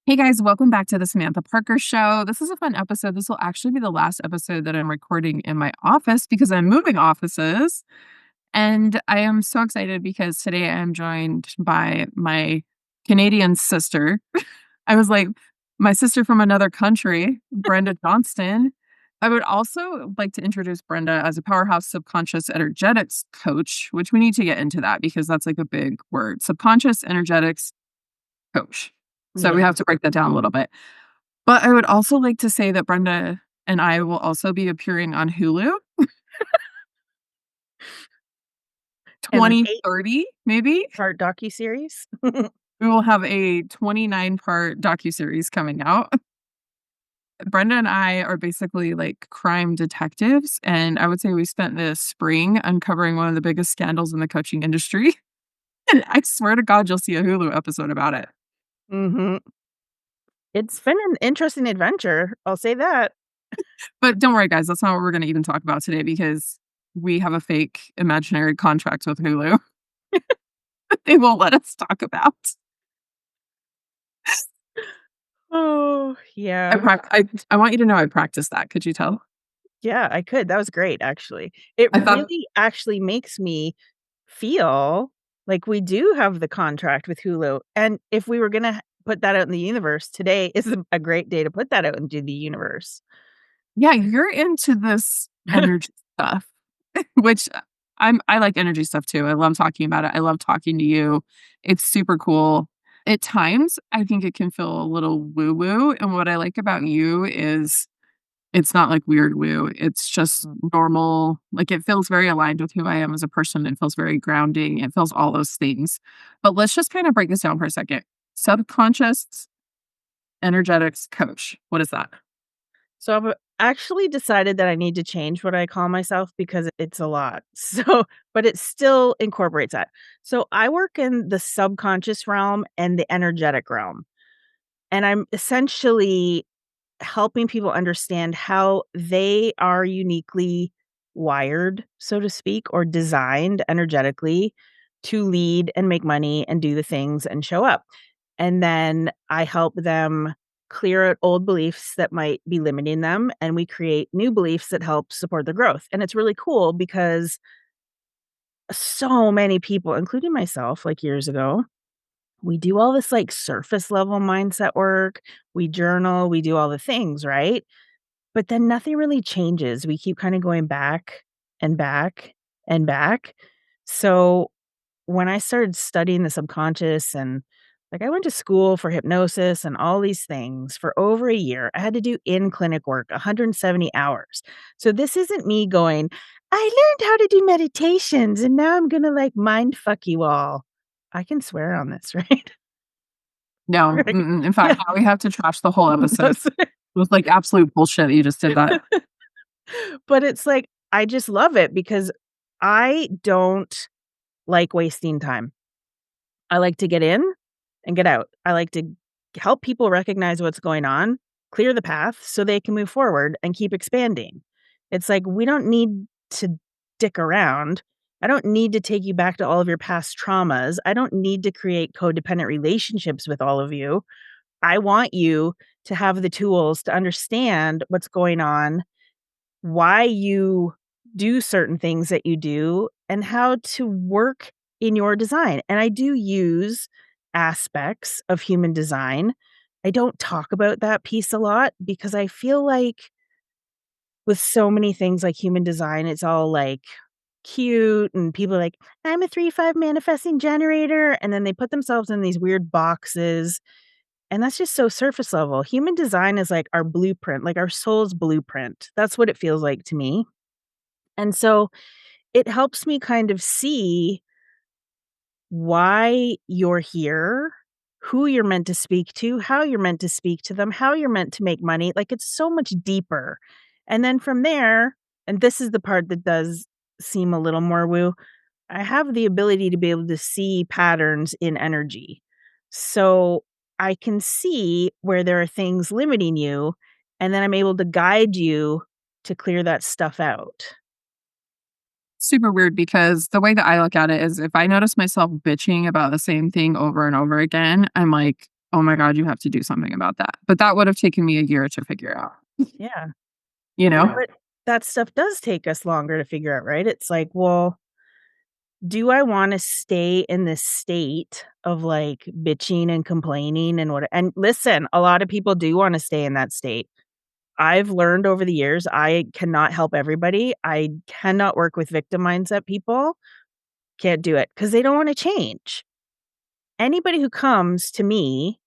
Hey guys, welcome back to the Samantha Parker Show. This is a fun episode. This will actually be the last episode that I'm recording in my office because I'm moving offices. And I am so excited because today I am joined by my Canadian sister. I was like, my sister from another country, Brenda Johnston. I would also like to introduce Brenda as a powerhouse subconscious energetics coach, which we need to get into that because that's like a big word. Subconscious energetics coach. So we Yeah. have to break that down a little bit. But I would also like to say that Brenda and I will also be appearing on Hulu, And an 2030, maybe. eight-part docuseries. We will have a 29-part docuseries coming out. Brenda and I are basically like crime detectives, and I would say we spent this spring uncovering one of the biggest scandals in the coaching industry. And I swear to God, you'll see a Hulu episode about it. Mhm. It's been an interesting adventure, I'll say that. But don't worry, guys, that's not what we're gonna even talk about today because we have a fake imaginary contract with Hulu they won't let us talk about. Oh, I yeah. prac I want you to know I practiced that, could you tell? Yeah, I could. That was great, actually. It I thought really actually makes me feel like we do have the contract with Hulu, and if we were gonna put that out in the universe, today is a great day to put that out into the universe. yeah, you're into this energy stuff, which I like energy stuff too, I love talking about it, I love talking to you, it's super cool. At times, I think it can feel a little woo-woo, and what I like about you is it's not like weird woo, it's just normal, like, it feels very aligned with who I am as a person, it feels very grounding, it feels all those things. But let's just kinda break this down for a second. Subconscious energetics coach, what is that? So I've actually decided that I need to change what I call myself because it's a lot. So, but it still incorporates that. So I work in the subconscious realm and the energetic realm. And I'm essentially helping people understand how they are uniquely wired, so to speak, or designed energetically to lead and make money and do the things and show up. And then I help them clear out old beliefs that might be limiting them, and we create new beliefs that help support their growth. And it's really cool because so many people, including myself, like years ago, we do all this like surface level mindset work, we journal, we do all the things, right? But then nothing really changes. We keep kind of going back and back and back. So when I started studying the subconscious and like I went to school for hypnosis and all these things for over a year. I had to do in clinic work, 170 hours. So this isn't me going, I learned how to do meditations and now I'm going to like mind fuck you all. I can swear on this, right? No, Right. mm-mm, in Yeah. fact, now we have to trash the whole episode. That's it. It was, like, absolute bullshit that you just did that. But it's like, I just love it because I don't like wasting time. I like to get in and get out. I like to help people recognize what's going on, clear the path so they can move forward and keep expanding. It's like we don't need to dick around. I don't need to take you back to all of your past traumas. I don't need to create codependent relationships with all of you. I want you to have the tools to understand what's going on, why you do certain things that you do, and how to work in your design. And I do use aspects of human design. I don't talk about that piece a lot because I feel like with so many things like human design, it's all like cute and people are like, I'm a 3-5 manifesting generator. And then they put themselves in these weird boxes. And that's just so surface level. Human design is like our blueprint, like our soul's blueprint. That's what it feels like to me. And so it helps me kind of see why you're here, who you're meant to speak to, how you're meant to speak to them, how you're meant to make money. Like it's so much deeper. And then from there, and this is the part that does seem a little more woo, I have the ability to be able to see patterns in energy. So I can see where there are things limiting you, and then I'm able to guide you to clear that stuff out. Super weird because the way that I look at it is if I notice myself bitching about the same thing over and over again, I'm like, "Oh my god, you have to do something about that." But that would have taken me a year to figure out, Yeah. you Well, know? but that stuff does take us longer to figure out, right? It's like, well, do I wanna stay in this state of, like, bitching and complaining and listen, a lot of people do wanna stay in that state. I've learned over the years, I cannot help everybody. I cannot work with victim mindset people. Can't do it because they don't wanna change. Anybody who comes to me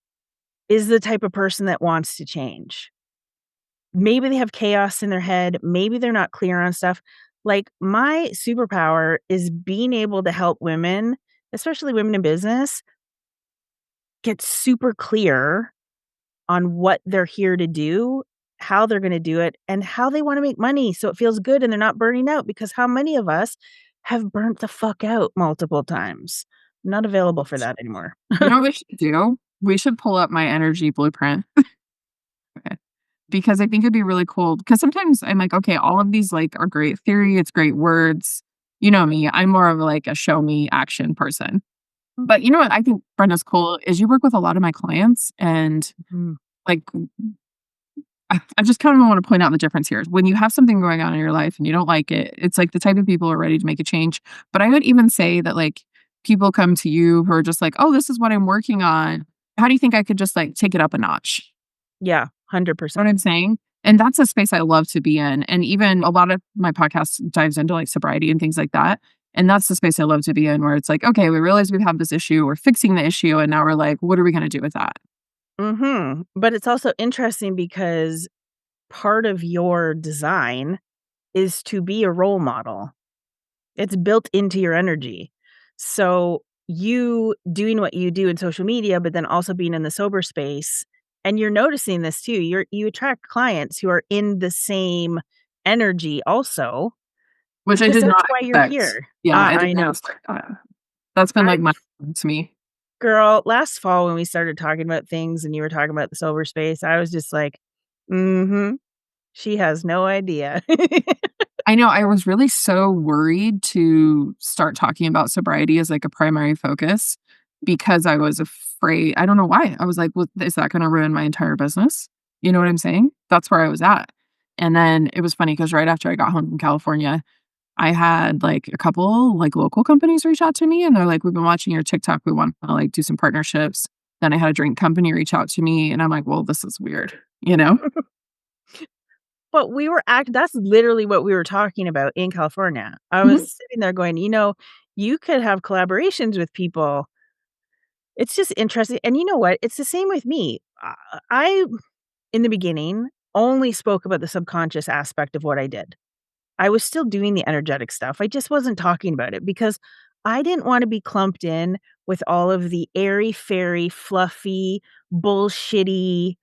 is the type of person that wants to change. Maybe they have chaos in their head, maybe they're not clear on stuff. Like, my superpower is being able to help women, especially women in business, get super clear on what they're here to do, how they're gonna do it, and how they wanna make money so it feels good and they're not burning out because how many of us have burnt the fuck out multiple times? Not available for that anymore. You know what we should do? We should pull up my energy blueprint. Okay. Because I think it'd be really cool. Because sometimes I'm like, "Okay, all of these, like, are great theory, it's great words." You know me, I'm more of, like, a show me action person. But you know what I think, Brenda's cool, is you work with a lot of my clients and, Mhm. like, I just kinda wanna point out the difference here. When you have something going on in your life and you don't like it, it's like the type of people who are ready to make a change. But I would even say that, like, people come to you who are just like, "Oh, this is what I'm working on. How do you think I could just, like, take it up a notch?" Yeah, Know 100%. what I'm saying? And that's a space I love to be in. And even a lot of my podcast dives into like sobriety and things like that. And that's the space I love to be in where it's like, okay, we realize we have this issue, we're fixing the issue, and now we're like, what are we gonna do with that? Mhm. But it's also interesting because part of your design is to be a role model. It's built into your energy. So, you doing what you do in social media, but then also being in the sober space, and you're noticing this too, you attract clients who are in the same energy also, Which I because did that's not why you're expect. here. Yeah, I I did not know. expect that. That's been I like my to me. girl, last fall when we started talking about things and you were talking about the sober space, I was just like, "Mhm, she has no idea." I know I was really so worried to start talking about sobriety as like a primary focus because I was afraid. I don't know why. I was like, well, is that going to ruin my entire business? You know what I'm saying? That's where I was at. And then it was funny because right after I got home from California, I had like a couple like local companies reach out to me and they're like, we've been watching your TikTok. We want to like do some partnerships. Then I had a drink company reach out to me and I'm like, well, this is weird, you know? But we were act that's literally what we were talking about in California. I Mhm. was sitting there going, you could have collaborations with people. It's just interesting, and you know what? It's the same with me. I in the beginning, only spoke about the subconscious aspect of what I did. I was still doing the energetic stuff. I just wasn't talking about it because I didn't wanna be clumped in with all of the airy-fairy, fluffy, bullshitty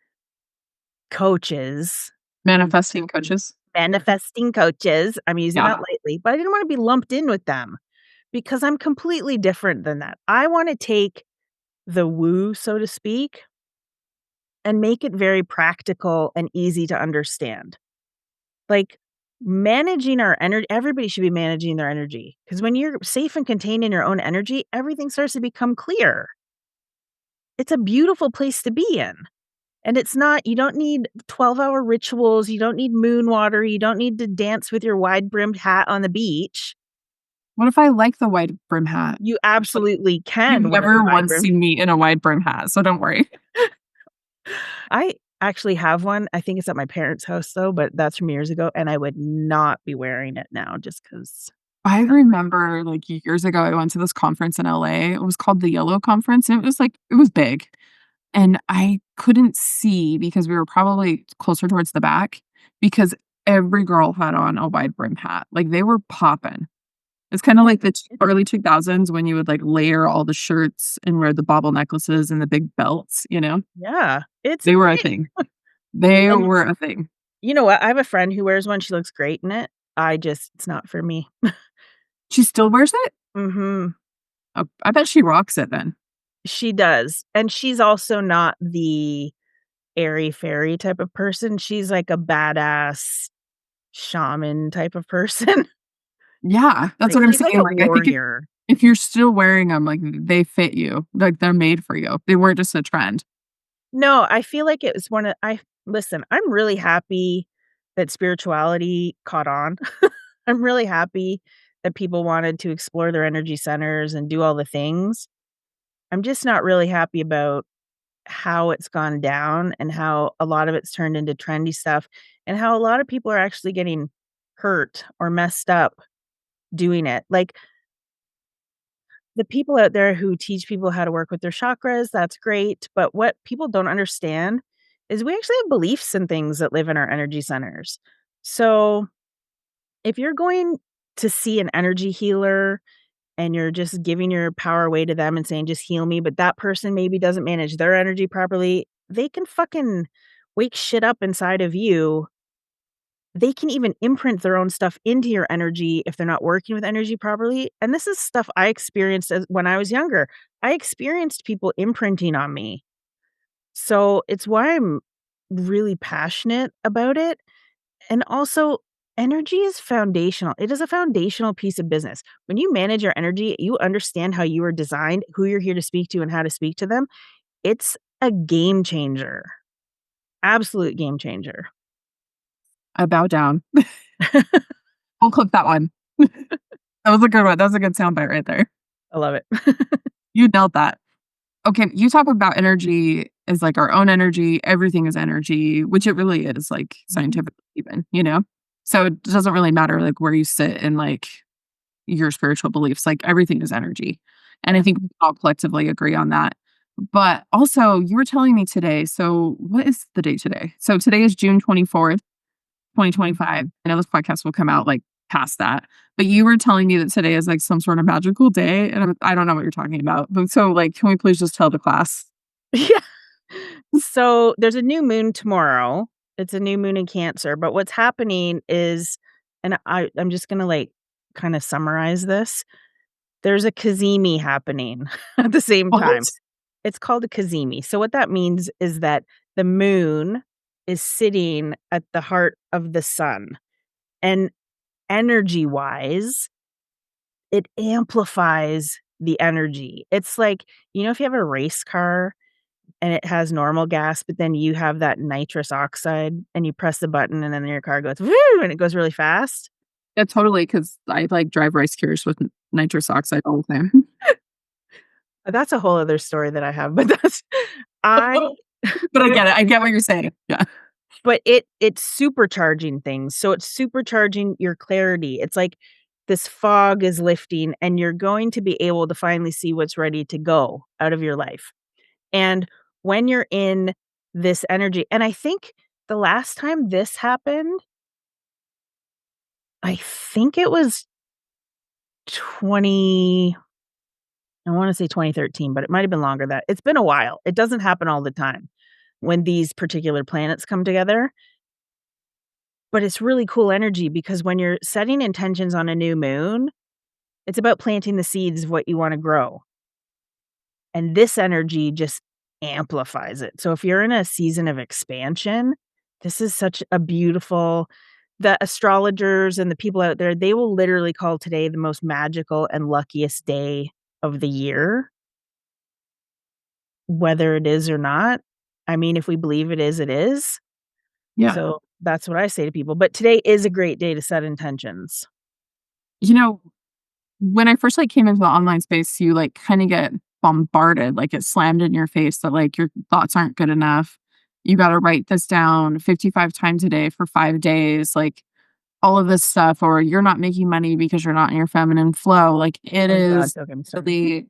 coaches. Manifesting coaches. Manifesting coaches, I'm using that Yeah. lightly, but I didn't wanna be lumped in with them because I'm completely different than that. I wanna take the woo, so to speak, and make it very practical and easy to understand. Like, managing our energy, everybody should be managing their energy because when you're safe and contained in your own energy, everything starts to become clear. It's a beautiful place to be in, and it's not you don't need 12-hour rituals, you don't need moon water, you don't need to dance with your wide-brimmed hat on the beach. What if I like the wide brim hat? You absolutely You've can wear the never wide once brim. seen me in a wide brim hat, so don't worry. I actually have one. I think it's at my parents' house though, but that's from years ago, and I would not be wearing it now just because. I remember, like, years ago, I went to this conference in LA. It was called the Yellow Conference, and it was, like it was big, and I couldn't see because we were probably closer towards the back because every girl had on a wide brim hat. Like, they were popping. It's kinda Yeah, like the t early 2000s when you would, like, layer all the shirts and wear the bauble necklaces and the big belts, you know? yeah, it's They were a big, thing. They and were a thing. you know what? I have a friend who wears one, she looks great in it. It's not for me. She still wears it? Mhm. Oh, I bet she rocks it then. She does, and she's also not the airy-fairy type of person, she's like a badass shaman type of person. Yeah, that's Like, what I'm she's like saying, a like, I think warrior. if you're still wearing them, like, they fit you, like, they're made for you. They weren't just a trend. No, I feel like it was one of I listen, I'm really happy that spirituality caught on. I'm really happy that people wanted to explore their energy centers and do all the things. I'm just not really happy about how it's gone down and how a lot of it's turned into trendy stuff and how a lot of people are actually getting hurt or messed up doing it. Like the people out there who teach people how to work with their chakras, that's great. But what people don't understand is we actually have beliefs and things that live in our energy centers. So if you're going to see an energy healer and you're just giving your power away to them and saying, just heal me, but that person maybe doesn't manage their energy properly, they can fucking wake shit up inside of you. They can even imprint their own stuff into your energy if they're not working with energy properly, and this is stuff I experienced as when I was younger. I experienced people imprinting on me. So, it's why I'm really passionate about it, and also, energy is foundational. It is a foundational piece of business. When you manage your energy, you understand how you were designed, who you're here to speak to, and how to speak to them. It's a game changer. Absolute game changer. I bow down. We'll clip that one. That was a good one. That was a good soundbite right there. I love it. You nailed that. Okay, you talk about energy as like our own energy. Everything is energy, which it really is, like scientifically even, you know? So it doesn't really matter like where you sit in like your spiritual beliefs, like everything is energy. And I Yeah. think we all collectively agree on that. But also, you were telling me today, so what is the date today? So today is June 24th, 2025. I know this podcast will come out like past that. But you were telling me that today is like some sort of magical day. And I don't know what you're talking about. But so, like, can we please just tell the class? Yeah. So there's a new moon tomorrow. It's a new moon in Cancer, but what's happening is and I'm just gonna like kind of summarize this. There's a Kazemi happening at the same time. What? It's called a Kazemi. So what that means is that the moon is sitting at the heart of the sun. And energy wise, it amplifies the energy. It's like, if you have a race car and it has normal gas, but then you have that nitrous oxide and you press the button and then your car goes woo and it goes really fast. Yeah, totally. Because I like drive rice cures with nitrous oxide all the time. That's a whole other story that I have, but that's I But I get it. I get what you're saying. Yeah. but it's supercharging things. So it's supercharging your clarity. It's like this fog is lifting and you're going to be able to finally see what's ready to go out of your life. And when you're in this energy, and I think the last time this happened, I think it was 20 I wanna say 2013, but it might have been longer that it's been a while. It doesn't happen all the time when these particular planets come together, but it's really cool energy because when you're setting intentions on a new moon, it's about planting the seeds of what you wanna grow, and this energy just amplifies it. So if you're in a season of expansion, this is such a beautiful the astrologers and the people out there, they will literally call today the most magical and luckiest day of the year, whether it is or not. I mean, if we believe it is, it is. Yeah. So that's what I say to people. But today is a great day to set intentions. You know, when I first like came into the online space, you like kind of get bombarded, like it slammed in your face that like your thoughts aren't good enough. You got to write this down 55 times a day for 5 days. Like all of this stuff, or you're not making money because you're not in your feminine flow. Like it Oh god, is don't get me started. really,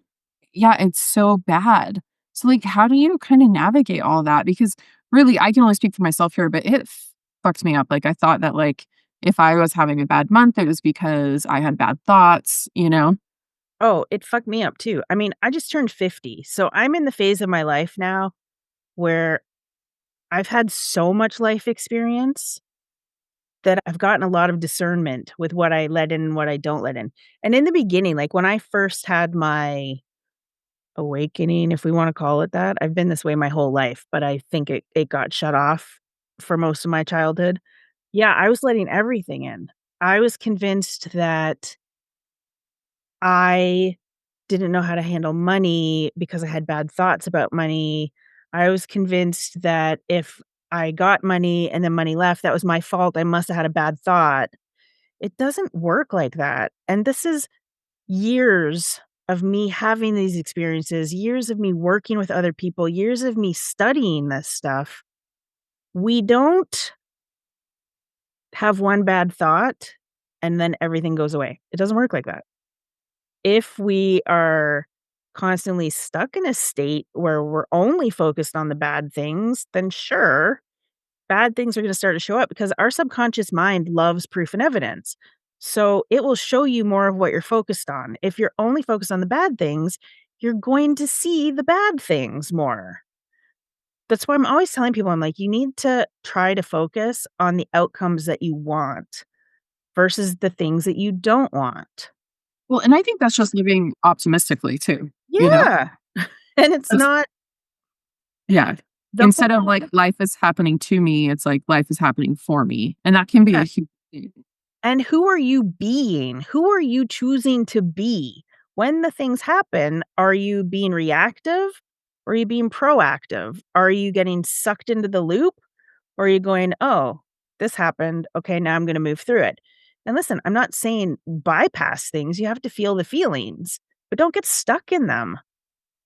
yeah, it's so bad. So, like, how do you kind of navigate all that? Because really, I can only speak for myself here, but it fucked me up. Like, I thought that, like, if I was having a bad month, it was because I had bad thoughts, you know? Oh, it fucked me up too. I mean, I just turned 50. So I'm in the phase of my life now where I've had so much life experience that I've gotten a lot of discernment with what I let in and what I don't let in. And in the beginning, like when I first had my awakening, if we wanna call it that, I've been this way my whole life, but I think it got shut off for most of my childhood. Yeah, I was letting everything in. I was convinced that I didn't know how to handle money because I had bad thoughts about money. I was convinced that if I got money and then money left, that was my fault. I must have had a bad thought. It doesn't work like that. And this is years of me having these experiences, years of me working with other people, years of me studying this stuff. We don't have one bad thought and then everything goes away. It doesn't work like that. If we are constantly stuck in a state where we're only focused on the bad things, then sure, bad things are going to start to show up because our subconscious mind loves proof and evidence. So it will show you more of what you're focused on. If you're only focused on the bad things, you're going to see the bad things more. That's why I'm always telling people, I'm like, you need to try to focus on the outcomes that you want versus the things that you don't want. Well, and I think that's just living optimistically too, you know? Yeah. And it's That's not yeah. the Instead of whole like life is happening to me, it's like life is happening for me. And that can be a yeah. huge thing. And who are you being? Who are you choosing to be? When the things happen, are you being reactive or are you being proactive? Are you getting sucked into the loop or are you going, oh, this happened. Okay, now I'm going to move through it. And listen, I'm not saying bypass things. You have to feel the feelings, but don't get stuck in them.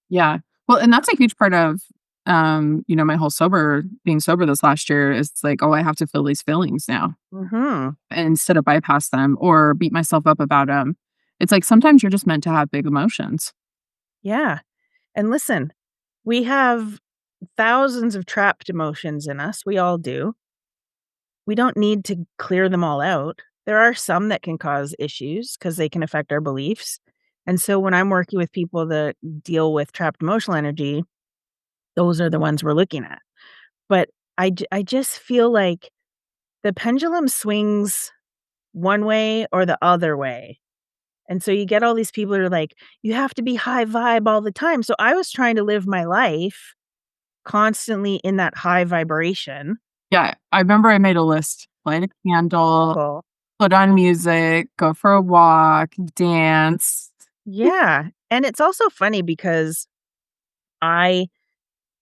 Yeah. Well, and that's a huge part of my whole being sober this last year is like, oh, I have to feel these feelings now Hmm. instead of bypass them or beat myself up about them. It's like sometimes you're just meant to have big emotions. Yeah. And listen, we have thousands of trapped emotions in us. We all do. We don't need to clear them all out. There are some that can cause issues because they can affect our beliefs. And so when I'm working with people that deal with trapped emotional energy, those are the ones we're looking at. But I just feel like the pendulum swings one way or the other way. And so you get all these people that are like, you have to be high vibe all the time. So I was trying to live my life constantly in that high vibration. Yeah. I remember I made a list, light a candle, Cool. put on music, go for a walk, dance. Yeah. And it's also funny because I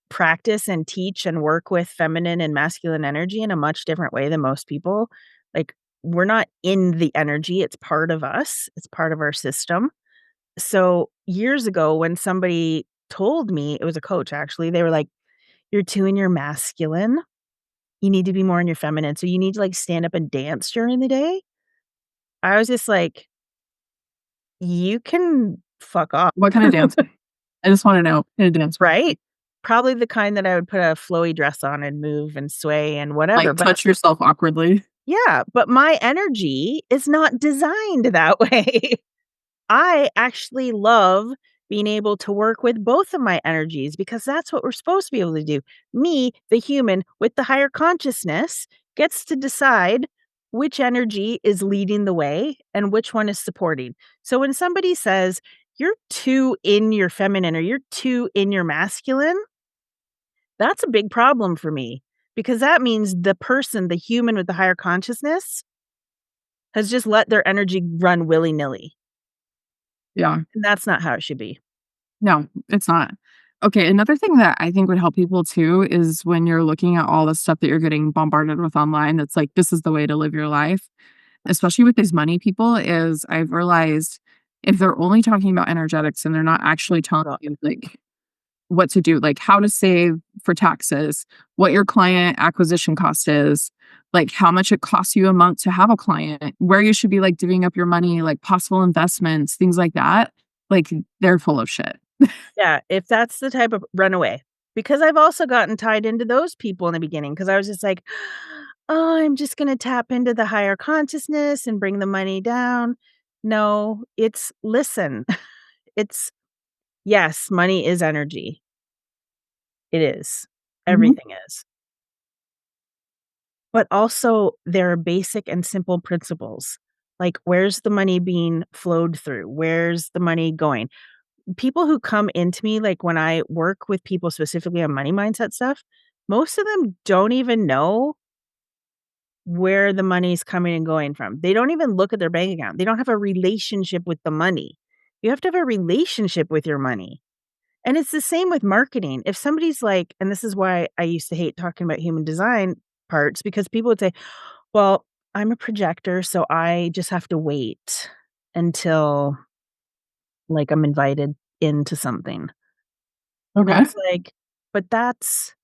practice and teach and work with feminine and masculine energy in a much different way than most people. Like, we're not in the energy, it's part of us, it's part of our system. So, years ago, when somebody told me, it was a coach actually, they were like, "You're too in your masculine. You need to be more in your feminine. So, you need to like stand up and dance during the day." I was just like, "You can fuck off." What kind of dance? I just want to know kind of dance. Right? Probably the kind that I would put a flowy dress on and move and sway and whatever, Like but touch yourself awkwardly. yeah, but my energy is not designed that way. I actually love being able to work with both of my energies because that's what we're supposed to be able to do. Me, the human with the higher consciousness, gets to decide which energy is leading the way and which one is supporting. So when somebody says, you're too in your feminine or you're too in your masculine, that's a big problem for me because that means the person, the human with the higher consciousness, has just let their energy run willy nilly. Yeah. And that's not how it should be. No, it's not. Okay, another thing that I think would help people too is when you're looking at all the stuff that you're getting bombarded with online that's like, this is the way to live your life, especially with these money people, is I've realized if they're only talking about energetics and they're not actually telling God. you like what to do, like how to save for taxes, what your client acquisition cost is, like how much it costs you a month to have a client, where you should be like divvying up your money, like possible investments, things like that. Like they're full of shit. Yeah, if that's the type of runaway. Because I've also gotten tied into those people in the beginning because I was just like, "Oh, I'm just gonna tap into the higher consciousness and bring the money down." No, it's listen, it's yes, money is energy. It is. Mhm. Everything is. But also there are basic and simple principles. Like, where's the money being flowed through? Where's the money going? People who come into me, like, when I work with people specifically on money mindset stuff, most of them don't even know where the money's coming and going from. They don't even look at their bank account. They don't have a relationship with the money. You have to have a relationship with your money. And it's the same with marketing. If somebody's like, and this is why I used to hate talking about human design parts, because people would say, well, I'm a projector, so I just have to wait until like I'm invited into something. And Okay. it's like, but that's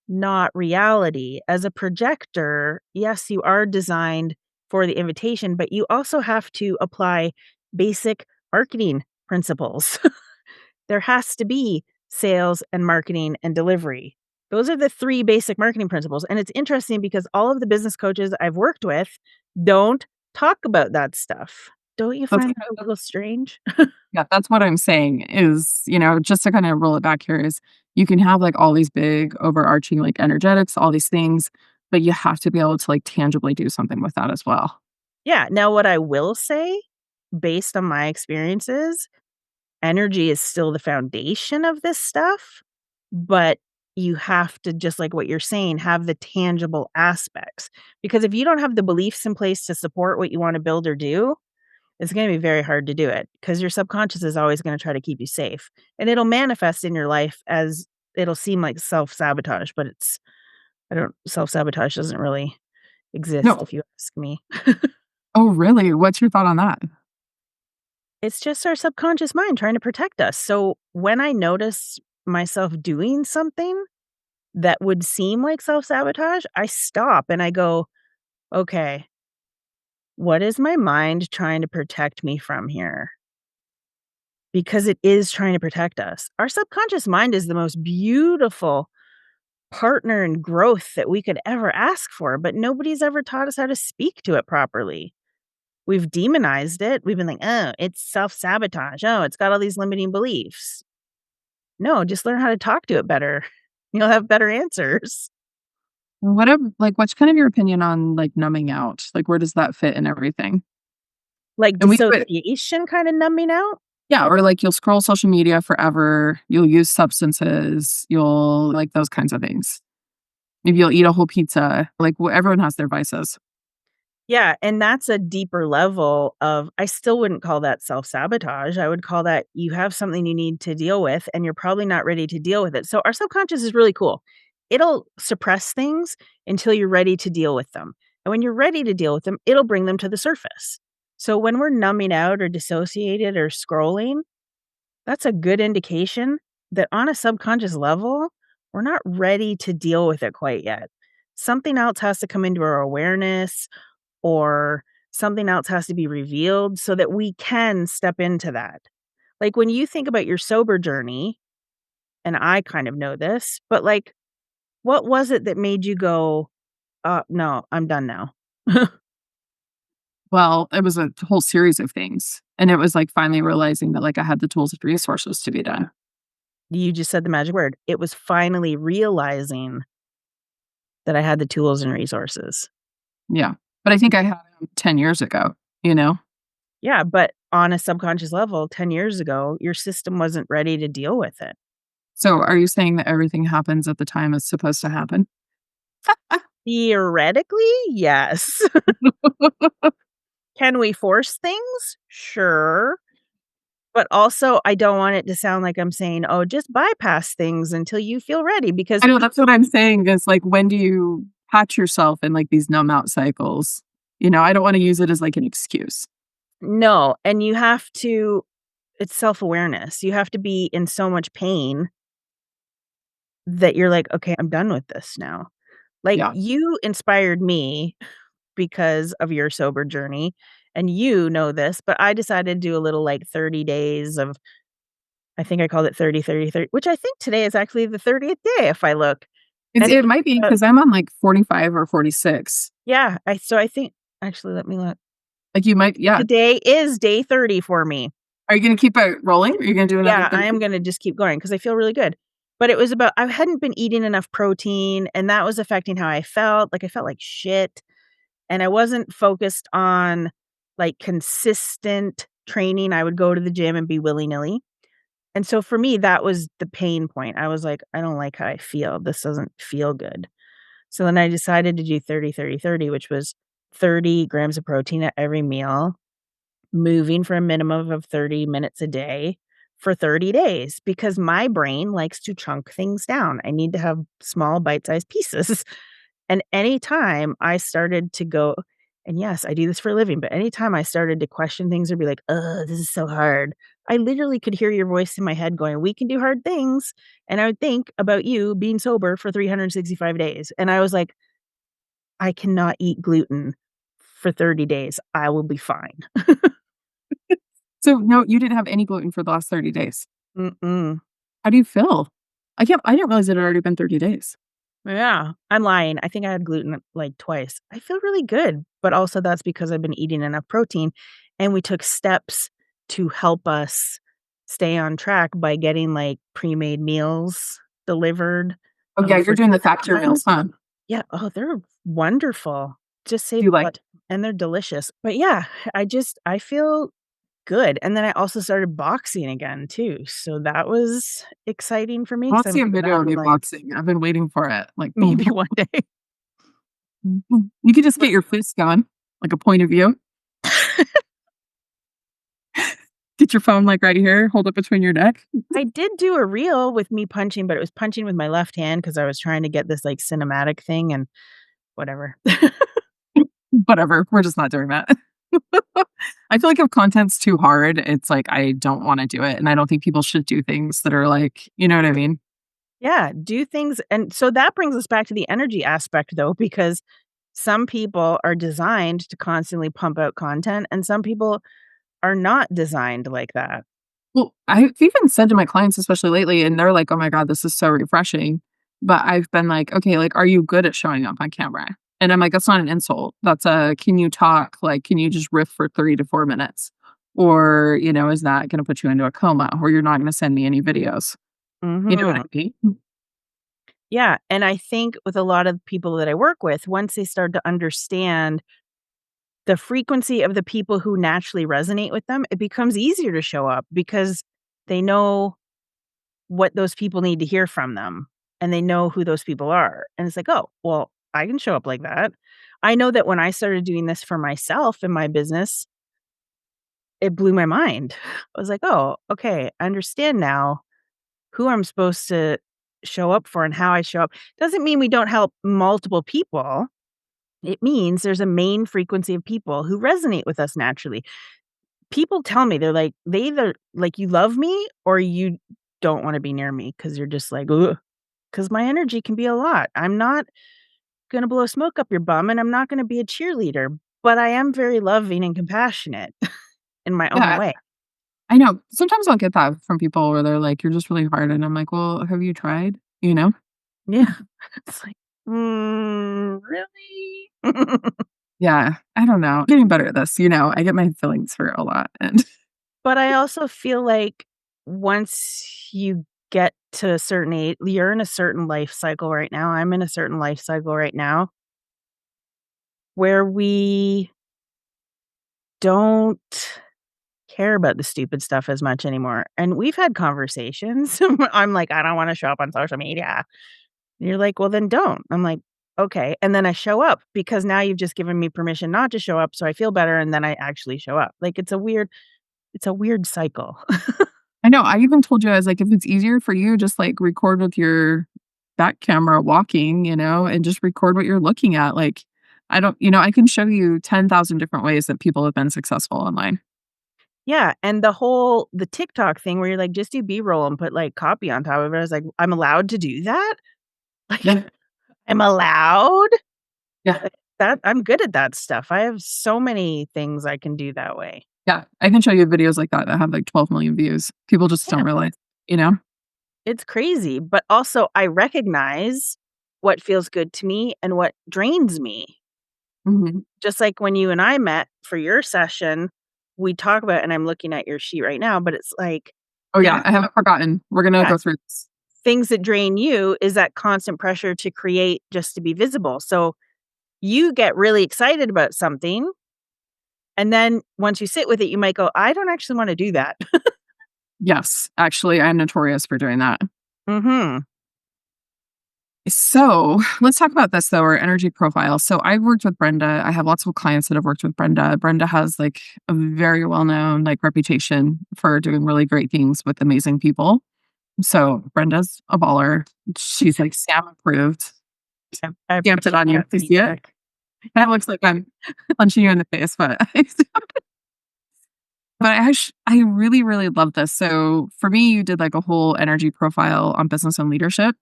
not reality. As a projector, yes, you are designed for the invitation, but you also have to apply basic marketing principles. There has to be sales and marketing and delivery. Those are the 3 basic marketing principles, and it's interesting because all of the business coaches I've worked with don't talk about that stuff. Don't you That's find kind that a little strange? Yeah, that's what I'm saying is, just to kind of roll it back here is you can have like all these big overarching like energetics, all these things, but you have to be able to like tangibly do something with that as well. Yeah, now what I will say, based on my experiences, energy is still the foundation of this stuff, but you have to, just like what you're saying, have the tangible aspects, because if you don't have the beliefs in place to support what you wanna build or do, it's gonna be very hard to do it because your subconscious is always gonna try to keep you safe, and it'll manifest in your life as it'll seem like self-sabotage, but it's I don't self-sabotage doesn't really exist No. if you ask me. Oh, really? What's your thought on that? It's just our subconscious mind trying to protect us. So when I notice myself doing something that would seem like self-sabotage, I stop and I go, "Okay, what is my mind trying to protect me from here?" Because it is trying to protect us. Our subconscious mind is the most beautiful partner in growth that we could ever ask for, but nobody's ever taught us how to speak to it properly. We've demonized it. We've been like, "Oh, it's self-sabotage. Oh, it's got all these limiting beliefs." No, just learn how to talk to it better. You'll have better answers. What's kind of your opinion on like numbing out? Like, where does that fit in everything? Like And we do it, dissociation kinda numbing out? yeah, or like you'll scroll social media forever, you'll use substances, you'll like those kinds of things. Maybe you'll eat a whole pizza. Like, everyone has their vices. Yeah, and that's a deeper level of I still wouldn't call that self-sabotage. I would call that you have something you need to deal with, and you're probably not ready to deal with it. So our subconscious is really cool. It'll suppress things until you're ready to deal with them. And when you're ready to deal with them, it'll bring them to the surface. So when we're numbing out or dissociated or scrolling, that's a good indication that on a subconscious level, we're not ready to deal with it quite yet. Something else has to come into our awareness or something else has to be revealed so that we can step into that. Like when you think about your sober journey, and I kind of know this, but like, what was it that made you go, no, I'm done now? Well, it was a whole series of things, and it was, like, finally realizing that, like, I had the tools and resources to be done. You just said the magic word. It was finally realizing that I had the tools and resources. Yeah, but I think I had 'em 10 years ago, you know? Yeah, but on a subconscious level, 10 years ago, your system wasn't ready to deal with it. So, are you saying that everything happens at the time it's supposed to happen? Theoretically, yes. Can we force things? Sure. But also, I don't want it to sound like I'm saying, "Oh, just bypass things until you feel ready," because I know, that's what I'm saying is, like, when do you catch yourself in, like, these numb out cycles? I don't wanna use it as, like, an excuse. no, and you have to it's self-awareness. You have to be in so much pain that you're like, "Okay, I'm done with this now." Like, Yeah. you inspired me because of your sober journey, and you know this, but I decided to do a little, like, 30 days of I think I called it 30, 30, 30, which I think today is actually the 30th day if I look, and It it's might be about because 'cause I'm on, like, 45 or 46. yeah, I think actually, let me look. Like, you might, yeah. Today is day 30 for me. Are you gonna keep it rolling? Are you gonna do another Yeah, I am 30? gonna just keep going because I feel really good. But it was about I hadn't been eating enough protein, and that was affecting how I felt, like, I felt like shit, and I wasn't focused on, like, consistent training. I would go to the gym and be willy-nilly, and so for me, that was the pain point. I was like, "I don't like how I feel. This doesn't feel good." So then I decided to do 30, 30, 30, which was 30 grams of protein at every meal, moving for a minimum of 30 minutes a day for 30 days because my brain likes to chunk things down. I need to have small bite-sized pieces. And anytime I started to go, and yes, I do this for a living, but anytime I started to question things or be like, this is so hard, I literally could hear your voice in my head going, we can do hard things. And I would think about you being sober for 365 days. And I was like, I cannot eat gluten for 30 days. I will be fine. So, no, you didn't have any gluten for the last 30 days. Mm-mm. How do you feel? I didn't realize it had already been 30 days. Yeah, I'm lying. I think I had gluten like twice. I feel really good, but also that's because I've been eating enough protein and we took steps to help us stay on track by getting like pre-made meals delivered Oh, yeah, you're for doing the factory time. meals, huh? Yeah, oh, they're wonderful. Just Do save you a like lot and they're delicious. But yeah, I feel good. And then I also started boxing again too. So that was exciting for me I because want I to see haven't a done video that of in you like boxing. I've been waiting for it. Like, boom, maybe boom. one day. Mhm. You could just get your fist going, like a point of view. Get your phone, like, right here, hold it between your neck. I did do a reel with me punching, but it was punching with my left hand because I was trying to get this, like, cinematic thing and whatever. Whatever, we're just not doing that. I feel like if content's too hard, it's like, I don't wanna do it, and I don't think people should do things that are like, you know what I mean? Yeah, do things and so that brings us back to the energy aspect, though, because some people are designed to constantly pump out content, and some people are not designed like that. Well, I've even said to my clients, especially lately, and they're like, "Oh my god, this is so refreshing." But I've been like, "Okay, like, are you good at showing up on camera?" And I'm like, "That's not an insult. That's a, can you talk? Like, can you just riff for 3 to 4 minutes? Or, is that gonna put you into a coma, or you're not gonna send me any videos?" You know what I Mhm. mean? Yeah, and I think with a lot of people that I work with, once they start to understand the frequency of the people who naturally resonate with them, it becomes easier to show up because they know what those people need to hear from them, and they know who those people are, and it's like, "Oh, well, I can show up like that." I know that when I started doing this for myself in my business, it blew my mind. I was like, "Oh, okay, I understand now who I'm supposed to show up for and how I show up." Doesn't mean we don't help multiple people. It means there's a main frequency of people who resonate with us naturally. People tell me, they're like, they either like, "You love me or you don't wanna be near me because 'cause you're just like, ugh, because my energy can be a lot. I'm not gonna blow smoke up your bum, and I'm not gonna be a cheerleader, but I am very loving and compassionate in my own Yeah, way." I know. Sometimes I'll get that from people where they're like, "You're just really hard," and I'm like, "Well, have you tried?" You know? Yeah. It's like, really?" Yeah, I don't know. Getting better at this, I get my feelings hurt a lot, and But I also feel like once you get to a certain age, you're in a certain life cycle right now, I'm in a certain life cycle right now, where we don't care about the stupid stuff as much anymore, and we've had conversations. I'm like, "I don't wanna show up on social media." And you're like, "Well, then don't." I'm like, "Okay," and then I show up because now you've just given me permission not to show up, so I feel better, and then I actually show up. Like, it's a weird cycle. I know, I even told you, I was like, "If it's easier for you, just, like, record with your back camera walking, and just record what you're looking at." Like, I can show you 10,000 different ways that people have been successful online. Yeah, and the TikTok thing where you're like, "Just do B-roll and put, like, copy on top of it." I was like, "I'm allowed to do that? Like, Yeah, I'm allowed?" yeah, Like, that I'm good at that stuff. I have so many things I can do that way. yeah. I can show you videos like that that have, like, 12 million views. People just Yeah, don't realize, you know? it's crazy, but also I recognize what feels good to me and what drains me. Mhm. Just like when you and I met for your session, we talk about and I'm looking at your sheet right now, but it's like Oh, things yeah, I haven't forgotten. We're gonna yeah, go through this. things that drain you is that constant pressure to create just to be visible. So you get really excited about something, and then once you sit with it, you might go, "I don't actually wanna do that." Yes, actually, I'm notorious for doing that. Mhm. So let's talk about this though, our energy profile. So I've worked with Brenda. I have lots of clients that have worked with Brenda. Brenda has like a very well known like reputation for doing really great things with amazing people. So Brenda's a baller. She's like Sam approved. I Stamped it appreciate on you. that You see it? feedback. That looks like I'm punching you in the face, but but I really, really love this. So for me, you did like a whole energy profile on business and leadership.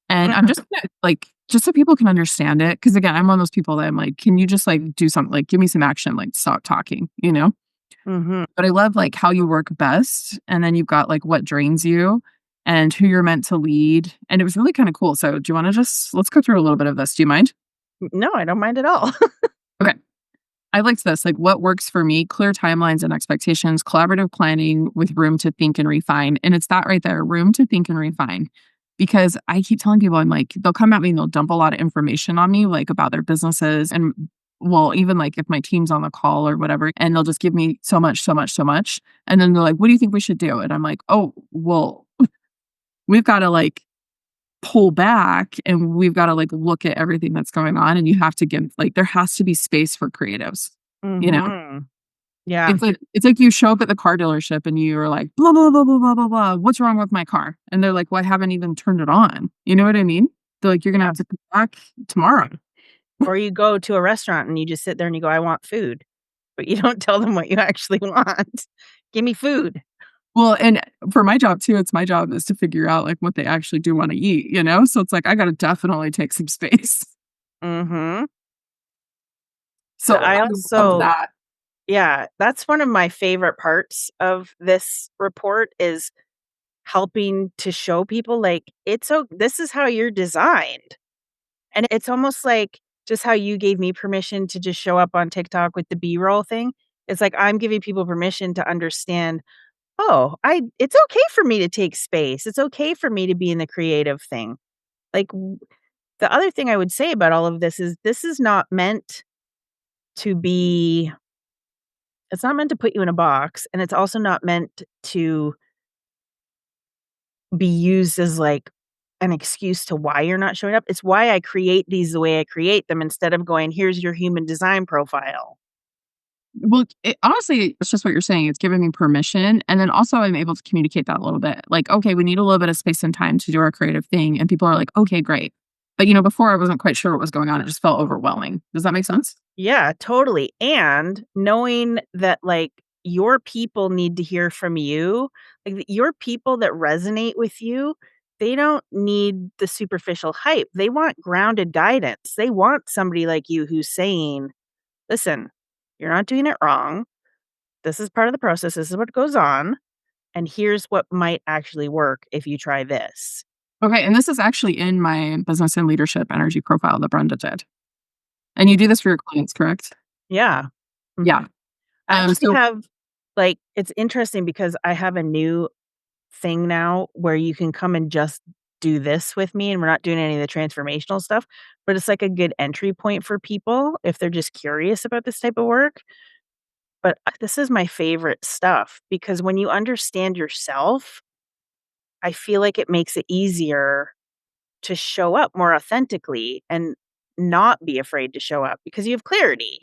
And I'm Mhm, just gonna, like, just so people can understand it. Cause again, I'm one of those people that I'm like, can you just like do something? Like, give me some action, like stop talking, you know? mhm. But I love like how you work best. And then you've got like what drains you and who you're meant to lead. And it was really kind of cool. So do you want to just let's go through a little bit of this? Do you mind? No, I don't mind at all. Okay. I liked this, like what works for me, clear timelines and expectations, collaborative planning with room to think and refine. And it's that right there, room to think and refine. Because I keep telling people, I'm like, they'll come at me and they'll dump a lot of information on me, like about their businesses. And well, even like if my team's on the call or whatever, and they'll just give me so much, so much, so much. And then they're like, what do you think we should do? And I'm like, oh, well, we've got to like pull back and we've got to like look at everything that's going on. And you have to give, like, there has to be space for creatives, you know? Mhm. Yeah, It's like you show up at the car dealership and you're like, "Blah, blah, blah, blah, blah, blah, blah. What's wrong with my car?" And they're like, "Well, I haven't even turned it on." You know what I mean? They're like, "You're gonna yeah. have to come back tomorrow." Or you go to a restaurant and you just sit there and you go, "I want food," but you don't tell them what you actually want. "Give me food." Well, and for my job too, it's my job is to figure out, like, what they actually do wanna eat, you know? So it's like, I gotta definitely take some space. Mhm. So I I love also that. yeah, that's one of my favorite parts of this report is helping to show people, like, this is how you're designed. And it's almost like just how you gave me permission to just show up on TikTok with the B-roll thing. It's like I'm giving people permission to understand, "Oh, I it's okay for me to take space. It's okay for me to be in the creative thing." Like, the other thing I would say about all of this is not meant to be it's not meant to put you in a box, and it's also not meant to be used as, like, an excuse to why you're not showing up. It's why I create these the way I create them instead of going, "Here's your human design profile." Well, honestly, it's just what you're saying. It's giving me permission. And then also, I'm able to communicate that a little bit. Like, okay, we need a little bit of space and time to do our creative thing. And people are like, okay, great. But, before I wasn't quite sure what was going on. It just felt overwhelming. Does that make sense? Yeah, totally, and knowing that, like, your people need to hear from you, like, your people that resonate with you, they don't need the superficial hype. They want grounded guidance. They want somebody like you who's saying, "Listen, you're not doing it wrong. This is part of the process. This is what goes on, and here's what might actually work if you try this." Okay. And this is actually in my business and leadership energy profile that Brenda did. And you do this for your clients, correct? Yeah. Yeah. Mhm. I actually So have it's interesting because I have a new thing now where you can come and just do this with me, and we're not doing any of the transformational stuff, but it's like a good entry point for people if they're just curious about this type of work. But this is my favorite stuff because when you understand yourself, I feel like it makes it easier to show up more authentically and not be afraid to show up because you have clarity.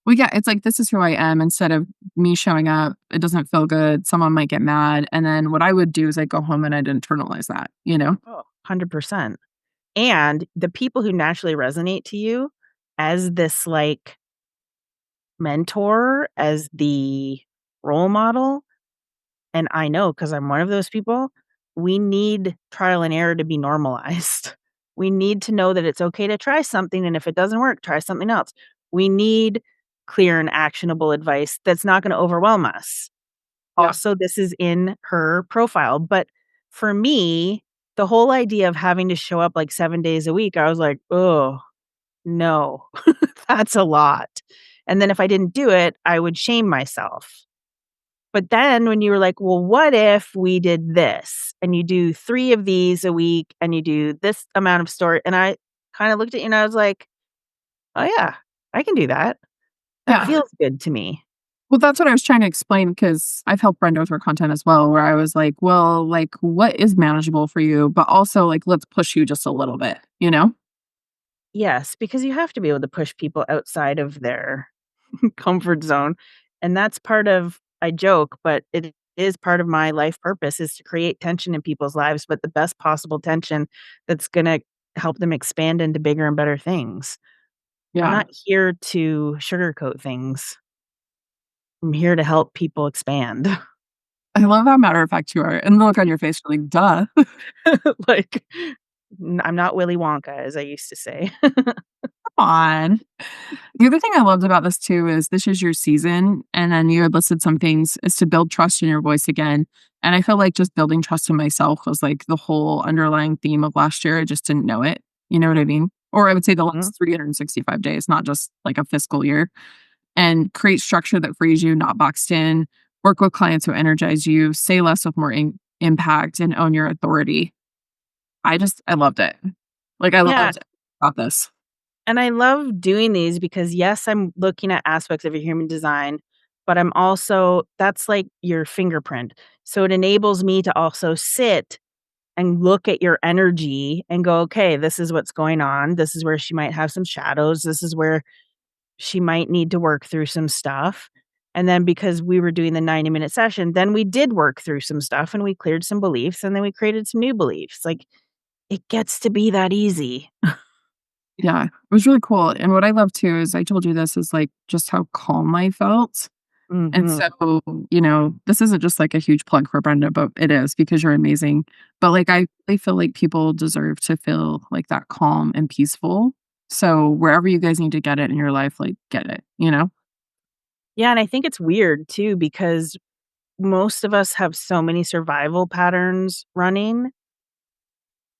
well, yeah, it's like, this is who I am instead of me showing up. It doesn't feel good. Someone might get mad. And then what I would do is I'd go home and I'd internalize that, you know? Oh, 100%. And the people who naturally resonate to you as this like mentor, as the role model, and I know because I'm one of those people, we need trial and error to be normalized. We need to know that it's okay to try something, and if it doesn't work, try something else. We need clear and actionable advice that's not gonna overwhelm us. Yeah. Also, this is in her profile, but for me, the whole idea of having to show up, like, 7 days a week, I was like, oh no, that's a lot." And then if I didn't do it, I would shame myself. But then when you were like, "Well, what if we did this?" And you do 3 of these a week and you do this amount of story and I kinda looked at you and I was like, "Oh, yeah, I can do that. That Yeah. feels good to me." Well, that's what I was trying to explain because I've helped Brenda with her content as well, where I was like, well, like, what is manageable for you? But also, like, let's push you just a little bit, you know? Yes, because you have to be able to push people outside of their comfort zone, and that's part of I joke, but it is part of my life purpose is to create tension in people's lives, but the best possible tension that's gonna help them expand into bigger and better things. I'm Yeah. not here to sugarcoat things. I'm here to help people expand. I love how matter of fact you are. And the look on your face, you're like, duh. Like, I'm not Willy Wonka, as I used to say. Come on. The other thing I loved about this too is this is your season. And then you had listed some things is to build trust in your voice again. And I feel like just building trust in myself was like the whole underlying theme of last year. I just didn't know it. You know what I mean? Or I would say the Mhm. last 365 days, not just like a fiscal year. And create structure that frees you, not boxed in. Work with clients who energize you. Say less with more impact and own your authority. I loved it. Like I Yeah, loved about this. and I love doing these because, yes, I'm looking at aspects of your human design, but I'm also that's like your fingerprint. So it enables me to also sit and look at your energy and go, "Okay, this is what's going on. This is where she might have some shadows. This is where she might need to work through some stuff." And then because we were doing the 90-minute session, then we did work through some stuff and we cleared some beliefs and then we created some new beliefs. Like, it gets to be that easy. Yeah, it was really cool, and what I love too is I told you this is, like, just how calm I felt, and Mhm. so, this isn't just, like, a huge plug for Brenda, but it is because you're amazing, but, like, I really feel like people deserve to feel, like, that calm and peaceful, so wherever you guys need to get it in your life, like, get it, you know? Yeah, and I think it's weird too because most of us have so many survival patterns running,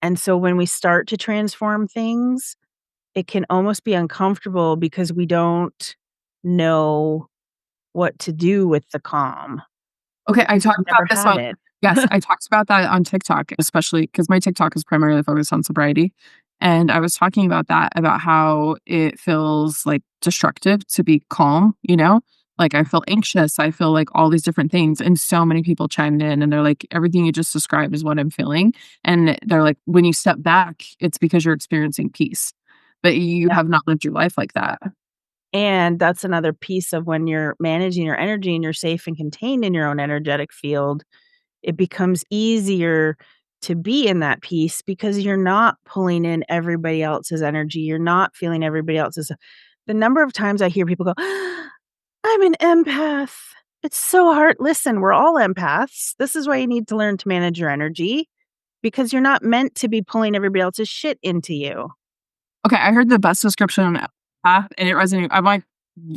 and so when we start to transform things, it can almost be uncomfortable because we don't know what to do with the calm Okay, I because we've talked about never this had on it. yes, I talked about that on TikTok, especially because my TikTok is primarily focused on sobriety, and I was talking about that, about how it feels, like, destructive to be calm, you know? Like, I feel anxious, I feel, like, all these different things, and so many people chimed in, and they're like, "Everything you just described is what I'm feeling," and they're like, "When you step back, it's because you're experiencing peace, but you Yeah, have not lived your life like that." and that's another piece of when you're managing your energy and you're safe and contained in your own energetic field, it becomes easier to be in that peace because you're not pulling in everybody else's energy, you're not feeling everybody else's the number of times I hear people go, "I'm an empath." It's so hard listen, we're all empaths. This is why you need to learn to manage your energy because you're not meant to be pulling everybody else's shit into you. Okay, I heard the best description on empath, and it resonated. I'm like,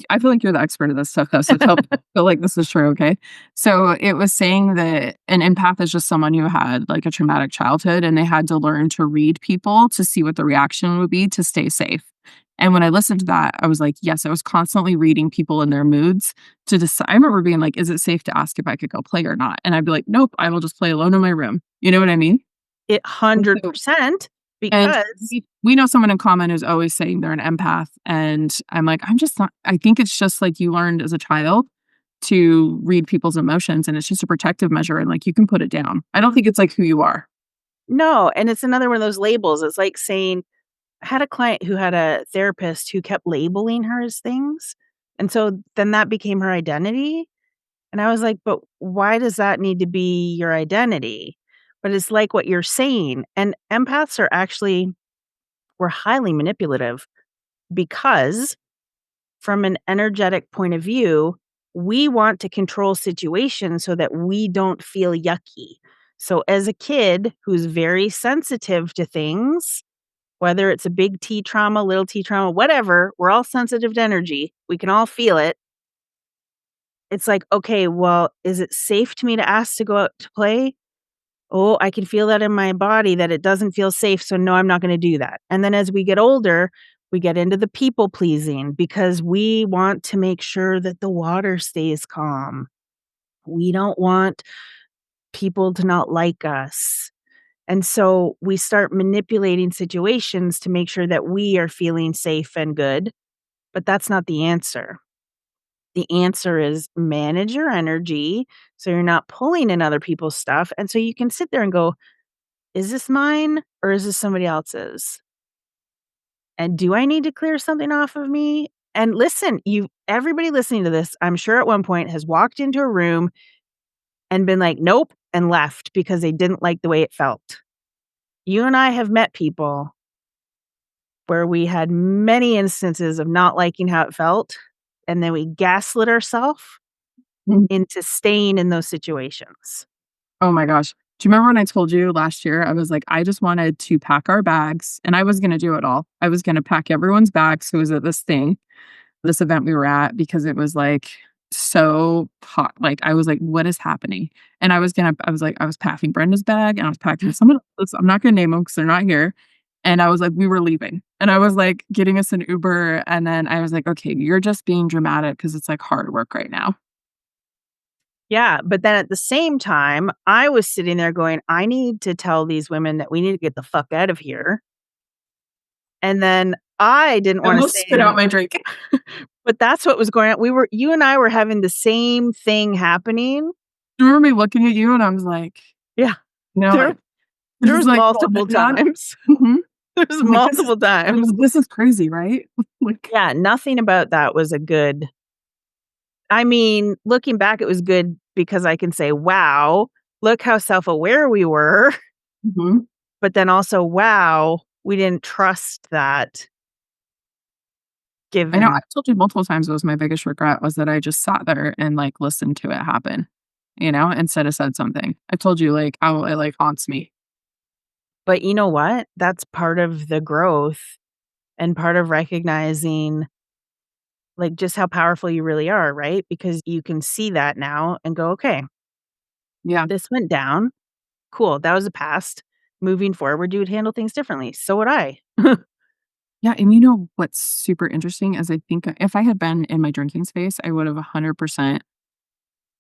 I feel like you're the expert of this stuff, though. So tell me, if you feel like this is true, okay? So it was saying that an empath is just someone who had like a traumatic childhood, and they had to learn to read people to see what the reaction would be to stay safe. And when I listened to that, I was like, yes, I was constantly reading people and their moods to decide. I remember being like, is it safe to ask if I could go play or not? And I'd be like, nope, I will just play alone in my room. You know what I mean? It And so 100% and because we know someone in common who's always saying they're an empath, and I'm like, I'm just not I think it's just like you learned as a child to read people's emotions, and it's just a protective measure, and, like, you can put it down. I don't think it's, like, who you are. no, and it's another one of those labels. It's like saying I had a client who had a therapist who kept labeling her as things, and so then that became her identity, and I was like, "But why does that need to be your identity?" But it's like what you're saying, and empaths are actually we're highly manipulative because from an energetic point of view, we want to control situations so that we don't feel yucky. So as a kid who's very sensitive to things, whether it's a big T trauma, little T trauma, whatever, we're all sensitive to energy. We can all feel it. It's like, okay, well, is it safe to me to ask to go out to play? Oh, I can feel that in my body that it doesn't feel safe. So, no, I'm not going to do that. And then as we get older, we get into the people pleasing because we want to make sure that the water stays calm. We don't want people to not like us. And so we start manipulating situations to make sure that we are feeling safe and good. But that's not the answer. The answer is manage your energy so you're not pulling in other people's stuff. And so you can sit there and go, is this mine or is this somebody else's? And do I need to clear something off of me? And listen, you everybody listening to this, I'm sure at one point has walked into a room and been like, nope, and left because they didn't like the way it felt. You and I have met people where we had many instances of not liking how it felt, and then we gaslit ourselves Mm. into staying in those situations. Oh my gosh. Do you remember when I told you last year, I was like, I just wanted to pack our bags and I was going to do it all. I was going to pack everyone's bags who was at this event we were at because it was like so hot. Like I was like, what is happening? And I was packing Brenda's bag and I was packing someone else. I'm not gonna name them because they're not here. And I was like, we were leaving. And I was like getting us an Uber. And then I was like, okay, you're just being dramatic because it's like hard work right now. Yeah, but then at the same time, I was sitting there going, I need to tell these women that we need to get the fuck out of here. And then I didn't I wanna almost stay spit out in my drink. but that's what was going on. You and I were having the same thing happening. You remember me looking at you and I was like, Yeah, you know, there like there just was like going multiple on. times. Mhm. There was I'm like, multiple times. this is crazy, right? Like, Yeah, nothing about that was a good I mean, looking back, it was good because I can say, "Wow, look how self-aware we were," mhm. but then also, "Wow, we didn't trust that I know given." I've told you multiple times it was my biggest regret was that I just sat there and, like, listened to it happen, instead of said something. I told you, like, how it, like, haunts me. But you know what? That's part of the growth and part of recognizing, like, just how powerful you really are, right? Because you can see that now and go, "Okay, Yeah. this went down. Cool, that was the past. Moving forward, you would handle things differently. So would I." Yeah, and you know what's super interesting is I think if I had been in my drinking space, I would have 100%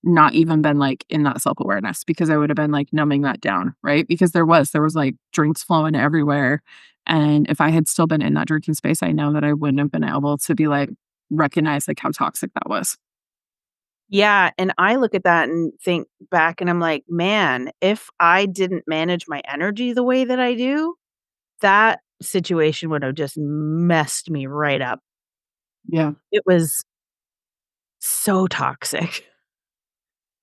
not even been, like, in that self-awareness because I would have been, like, numbing that down, right? Because there was, like, drinks flowing everywhere, and if I had still been in that drinking space, I know that I wouldn't have been able to be, like, recognize, like, how toxic that was. Yeah, and I look at that and think back and I'm like, "Man, if I didn't manage my energy the way that I do, that situation would have just messed me right up." Yeah. It was so toxic.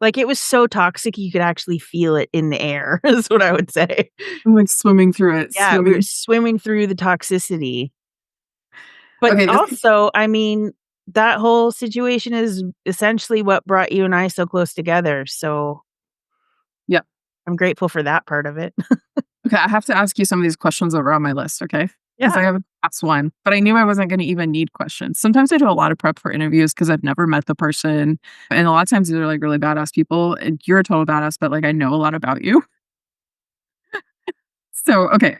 Like, it was so toxic, you could actually feel it in the air is what I would say. I'm, like, swimming through it, Yeah, we were swimming. swimming through the toxicity. But Okay, this is also, I mean, that whole situation is essentially what brought you and I so close together, so yeah. I'm grateful for that part of it. Okay, I have to ask you some of these questions that were on my list, okay? Because I Yeah. haven't asked one, but I knew I wasn't gonna even need questions. Sometimes I do a lot of prep for interviews because 'cause I've never met the person, and a lot of times these are, like, really badass people, and you're a total badass, but, like, I know a lot about you. So, okay,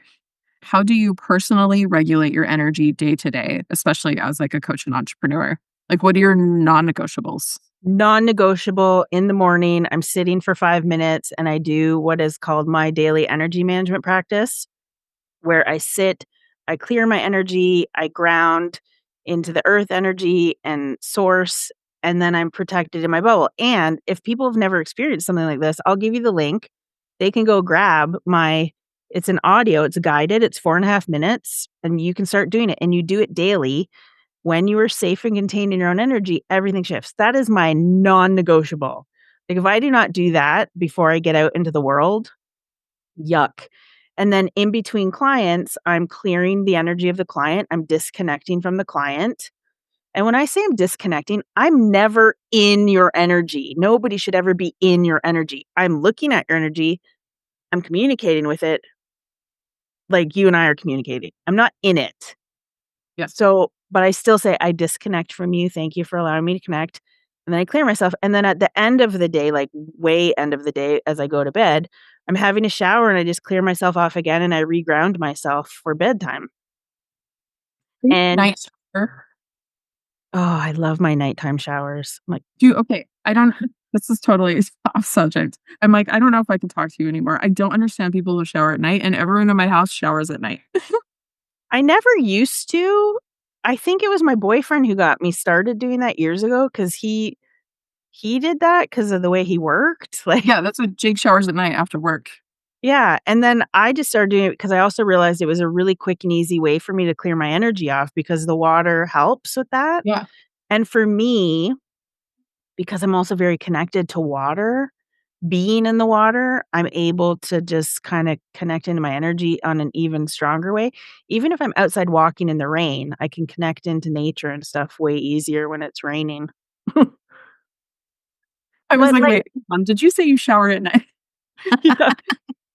how do you personally regulate your energy day to day, especially as, like, a coach and entrepreneur? Like, what are your non-negotiables? Non-negotiable in the morning, I'm sitting for 5 minutes and I do what is called my daily energy management practice, where I sit, I clear my energy, I ground into the earth energy and source, and then I'm protected in my bubble. And if people have never experienced something like this, I'll give you the link. They can go grab my it's an audio, it's guided, it's 4.5 minutes, and you can start doing it. And you do it daily. When you are safe and contained in your own energy, everything shifts. That is my non-negotiable. Like, if I do not do that before I get out into the world, yuck. And then in between clients, I'm clearing the energy of the client. I'm disconnecting from the client. And when I say I'm disconnecting, I'm never in your energy. Nobody should ever be in your energy. I'm looking at your energy. I'm communicating with it like you and I are communicating. I'm not in it. Yeah. So, but I still say, "I disconnect from you. Thank you for allowing me to connect." And then I clear myself. And then at the end of the day, like way end of the day as I go to bed, I'm having a shower and I just clear myself off again and I reground myself for bedtime. And Night shift. oh, I love my nighttime showers. I'm like, Okay, I don't this is totally off subject. I'm like, I don't know if I can talk to you anymore. I don't understand people who shower at night, and everyone in my house showers at night. I never used to. I think it was my boyfriend who got me started doing that years ago because he did that because of the way he worked, like Yeah, that's what Jake showers at night after work. yeah, and then I just started doing it because I also realized it was a really quick and easy way for me to clear my energy off because the water helps with that, Yeah. and for me, because I'm also very connected to water, being in the water, I'm able to just kinda connect into my energy on an even stronger way. Even if I'm outside walking in the rain, I can connect into nature and stuff way easier when it's raining. I was But, like, like "Wait, did you say you shower at night?" yeah.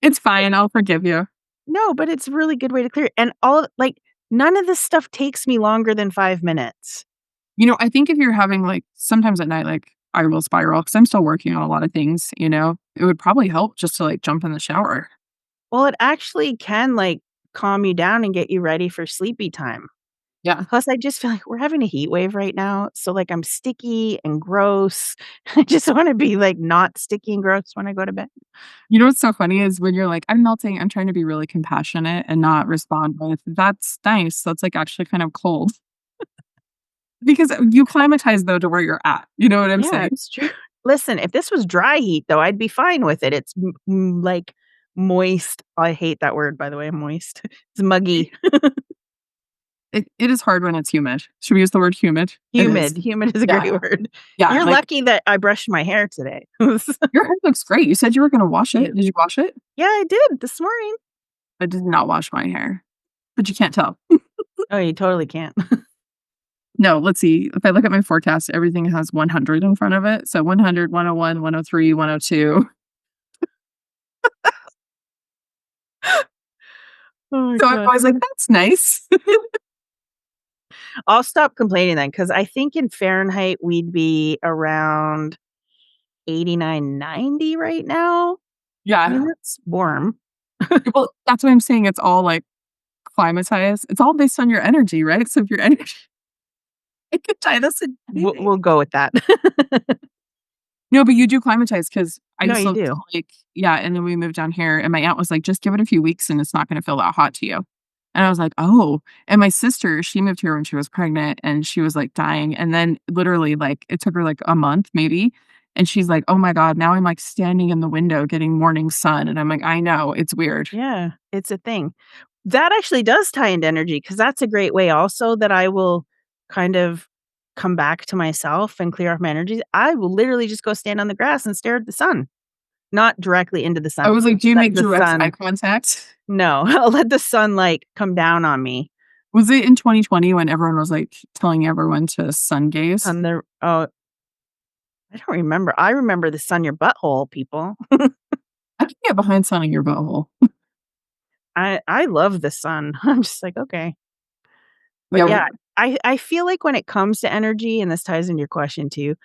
It's fine, I'll forgive you. No, but it's a really good way to clear it, and none of this stuff takes me longer than 5 minutes. I think if you're having, like sometimes at night, like, I will spiral because 'cause I'm still working on a lot of things, it would probably help just to, like, jump in the shower. Well, it actually can, calm you down and get you ready for sleepy time. Yeah. Plus, I just feel like we're having a heat wave right now, so, I'm sticky and gross. I just wanna be, not sticky and gross when I go to bed. You know what's so funny is when you're like, "I'm melting," I'm trying to be really compassionate and not respond with, "That's nice, that's, like, actually kind of cold." Because you climatize, though, to where you're at, you know what I'm Yeah, saying? it's true. Listen, if this was dry heat, though, I'd be fine with it. It's moist. I hate that word, by the way, moist. It's muggy. It is hard when it's humid. Should we use the word humid? It is. Humid. Humid is a great Yeah, word. yeah, You're like, lucky that I brushed my hair today. your hair looks great. You said you were gonna wash it. Did you wash it? Yeah, I did this morning. I did not wash my hair, but you can't tell. Oh, you totally can't. No, let's see. If I look at my forecast, everything has 100 in front of it. So 100, 101, 103, 102. Oh my So I'm god. always like, "That's nice." I'll stop complaining then, because I think in Fahrenheit, we'd be around 89, 90 right now. I Yeah. mean, that's warm. Well, that's what I'm saying. It's all, like, climatized. It's all based on your energy, right? So if your energy I could tie this in anything. We'll go with that. No, but you do climatize because I No, used you to do. like yeah, and then we moved down here, and my aunt was like, "Just give it a few weeks, and it's not gonna feel that hot to you." And I was like, "Oh." And my sister, she moved here when she was pregnant, and she was, like, dying, and then literally, like, it took her, like, a month maybe, and she's like, "Oh my god, now I'm, like, standing in the window getting morning sun." And I'm like, "I know, it's weird." Yeah, it's a thing. That actually does tie into energy because that's a great way also that I will kind of come back to myself and clear off my energies. I will literally just go stand on the grass and stare at the sun, not directly into the I sun. was like, "Do you Let make the direct eye sun contact?" no, I'll let the sun, come down on me Was it in 2020 when everyone was, like, telling everyone to sun gaze? on the oh, I don't remember. I remember the sun your butthole people. I can get behind sunning your butthole. I love the sun. I'm just like, "Okay." But Yeah, yeah, I feel like when it comes to energy, and this ties into your question too,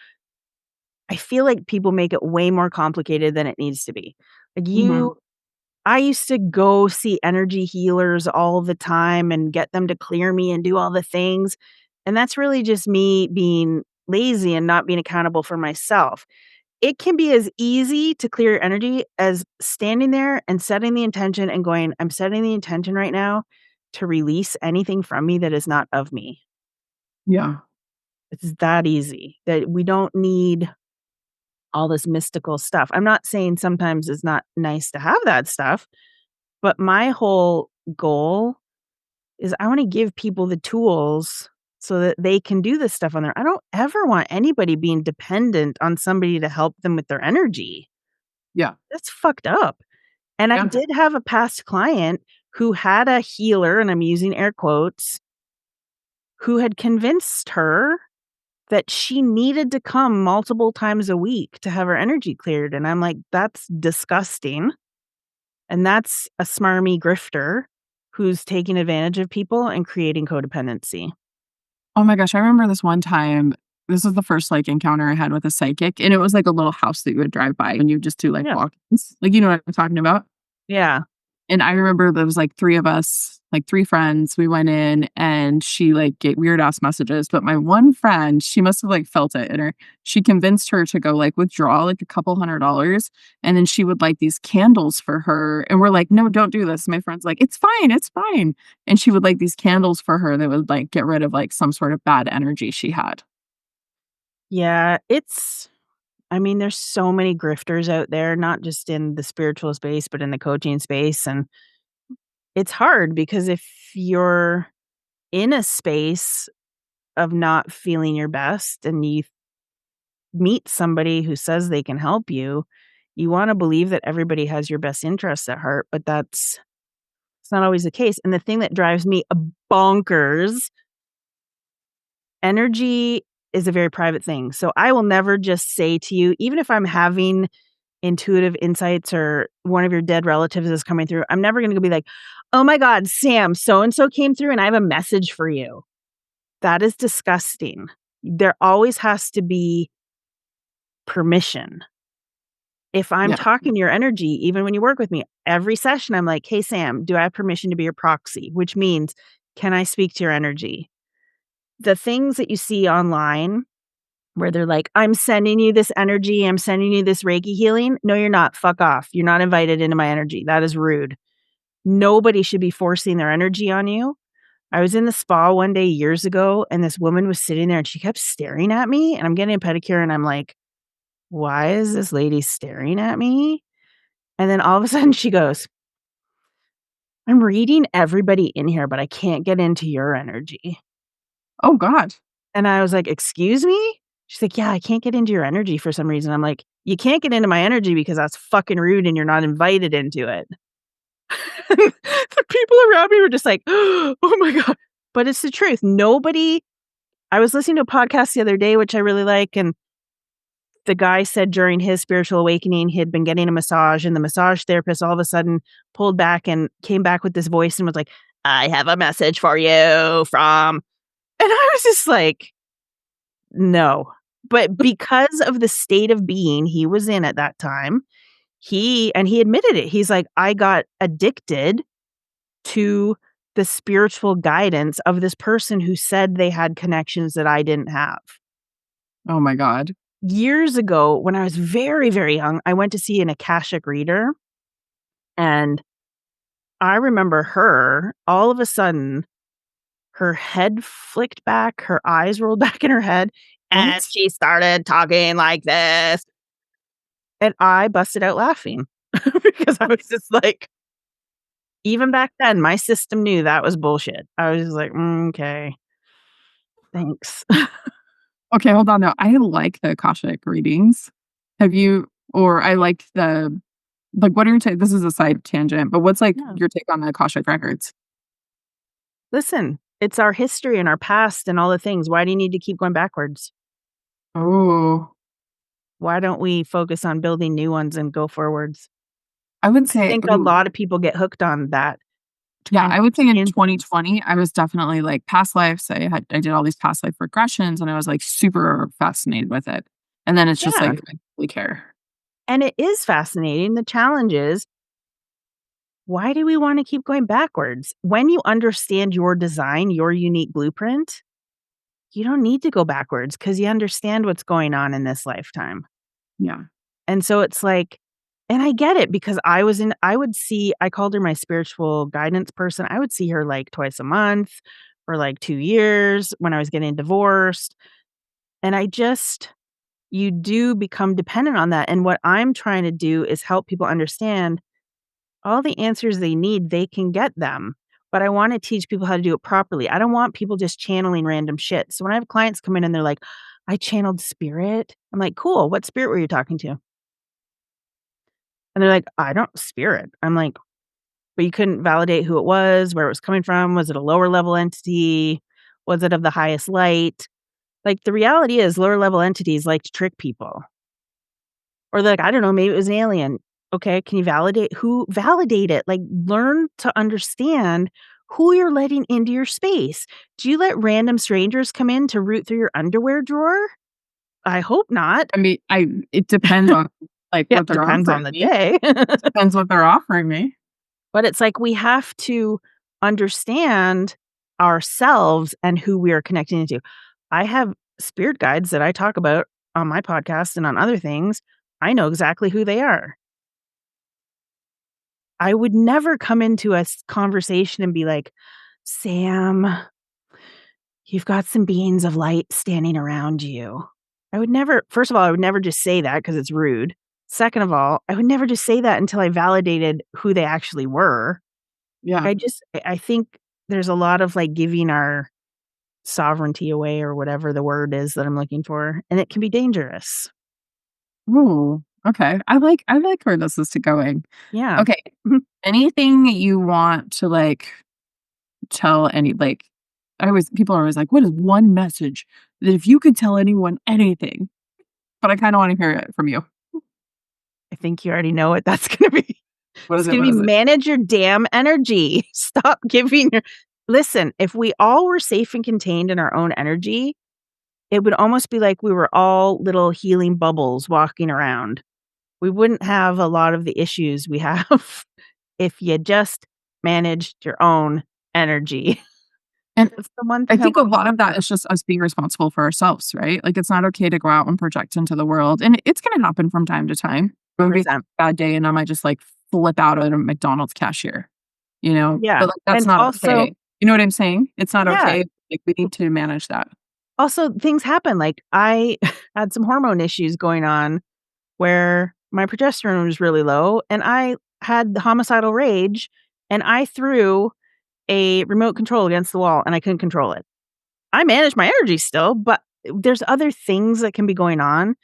I feel like people make it way more complicated than it needs to be. Like mhm. I used to go see energy healers all the time and get them to clear me and do all the things. And that's really just me being lazy and not being accountable for myself. It can be as easy to clear your energy as standing there and setting the intention and going, I'm setting the intention right now to release anything from me that is not of me. Yeah. It's that easy that we don't need all this mystical stuff. I'm not saying sometimes it's not nice to have that stuff, but my whole goal is I wanna give people the tools so that they can do this stuff on their I don't ever want anybody being dependent on somebody to help them with their energy. Yeah. That's fucked up. And I Yeah. did have a past client who had a healer, and I'm using air quotes, who had convinced her that she needed to come multiple times a week to have her energy cleared, and I'm like, "That's disgusting." And that's a smarmy grifter who's taking advantage of people and creating codependency. Oh my gosh, I remember this one time, this was the first, like, encounter I had with a psychic, and it was like a little house that you would drive by and you just do, like, Yeah. walk-ins. Like, you know what I'm talking about? Yeah. And I remember there was, like, 3 of us, like, 3 friends, we went in and she, like, gave weird ass messages, but my one friend, she must have, like, felt it in her. She convinced her to go, like, withdraw, like, a couple $100, and then she would light these candles for her, and we're like, "No, don't do this." My friend's like, it's fine." And she would light these candles for her that would, like, get rid of, like, some sort of bad energy she had. Yeah, I mean, there's so many grifters out there, not just in the spiritual space, but in the coaching space, and it's hard because if you're in a space of not feeling your best and you meet somebody who says they can help you, you wanna believe that everybody has your best interests at heart, but it's not always the case, and the thing that drives me bonkers, energy is a very private thing, so I will never just say to you, even if I'm having intuitive insights or one of your dead relatives is coming through, I'm never gonna go be like, "Oh my god, Sam, so and so came through and I have a message for you." That is disgusting. There always has to be permission. If I'm Yeah. talking to your energy, even when you work with me, every session, I'm like, "Hey, Sam, do I have permission to be your proxy?" Which means, can I speak to your energy? The things that you see online where they're like, "I'm sending you this energy, I'm sending you this Reiki healing." No, you're not. Fuck off. You're not invited into my energy. That is rude. Nobody should be forcing their energy on you. I was in the spa one day years ago, and this woman was sitting there and she kept staring at me, and I'm getting a pedicure, and I'm like, "Why is this lady staring at me?" And then all of a sudden she goes, "I'm reading everybody in here, but I can't get into your energy." Oh god. And I was like, "Excuse me?" She's like, "Yeah, I can't get into your energy for some reason." I'm like, "You can't get into my energy because that's fucking rude and you're not invited into it." The people around me were just like, "Oh my god." But it's the truth. Nobody I was listening to a podcast the other day, which I really like, and the guy said during his spiritual awakening, he had been getting a massage, and the massage therapist all of a sudden pulled back and came back with this voice and was like, "I have a message for you from," and I was just like, "No." But because of the state of being he was in at that time, he admitted it. He's like, "I got addicted to the spiritual guidance of this person who said they had connections that I didn't have." Oh my god. Years ago, when I was very, very young, I went to see an Akashic reader, and I remember her, all of a sudden, her head flicked back, her eyes rolled back in her head, and What? she started talking like this, and I busted out laughing because I was just like even back then, my system knew that was bullshit. I was just like, "Mm, 'kay, thanks." Okay, hold on, though. I like the Akashic readings. Have you or I like the like, what are your take this is a side tangent, but what's, like, Yeah. your take on the Akashic records? Listen, it's our history and our past and all the things. Why do you need to keep going backwards? Oh, Why don't we focus on building new ones and go forwards? I would I say think a ooh, lot of people get hooked on that yeah, I would say in time-consuming things. 2020, I was definitely, like, past lives, I did all these past life regressions, and I was, like, super fascinated with it, and then it's just Yeah, like, I don't really care. and it is fascinating. The challenge is, why do we wanna keep going backwards? When you understand your design, your unique blueprint, you don't need to go backwards because you understand what's going on in this lifetime. Yeah. And so it's like and I get it because I would see I called her my spiritual guidance person. I would see her, like, twice a month for, like, 2 years when I was getting divorced, and I just you do become dependent on that, and what I'm trying to do is help people understand all the answers they need, they can get them, but I wanna teach people how to do it properly. I don't want people just channeling random shit. So when I have clients come in and they're like, "I channeled spirit." I'm like, "Cool. What spirit were you talking to?" And they're like, "I don't spirit." I'm like, "But you couldn't validate who it was, where it was coming from? Was it a lower level entity? Was it of the highest light?" Like, the reality is lower level entities like to trick people. Or they're like, "I don't know, maybe it was an alien." Okay, can you validate it? Like, learn to understand who you're letting into your space. Do you let random strangers come in to root through your underwear drawer? I hope not. I mean, I it depends on, like, Yeah, what they're depends on offering the me. day. Depends what they're offering me. But it's like we have to understand ourselves and who we are connecting into. I have spirit guides that I talk about on my podcast and on other things. I know exactly who they are. I would never come into a conversation and be like, "Sam, you've got some beings of light standing around you." I would never, first of all, I would never just say that because it's rude. Second of all, I would never just say that until I validated who they actually were. Yeah. I think there's a lot of, like, giving our sovereignty away or whatever the word is that I'm looking for, and it can be dangerous. Ooh, okay. I like where this is going. Yeah. Okay. Anything you want to, like, tell any like, I always people are always like, "What is one message that if you could tell anyone anything?" But I kinda wanna hear it from you. I think you already know what that's gonna be. What is It's it? gonna What be is it? manage your damn energy. Stop giving your Listen, if we all were safe and contained in our own energy, it would almost be like we were all little healing bubbles walking around. We wouldn't have a lot of the issues we have if you just managed your own energy. And That's the one I thing I think a want lot of that is just us being responsible for ourselves, right? Like, it's not okay to go out and project into the world, and it's gonna happen from time to time. I'm gonna be having 100%. a bad day, and I might just, like, flip out at a McDonald's cashier, you know? Yeah, But, like, that's and not also okay. You know what I'm saying? It's not yeah, okay. Like, we need to manage that. also things happen, like, I had some hormone issues going on where my progesterone was really low, and I had the homicidal rage, and I threw a remote control against the wall, and I couldn't control it. I manage my energy still, but there's other things that can be going on,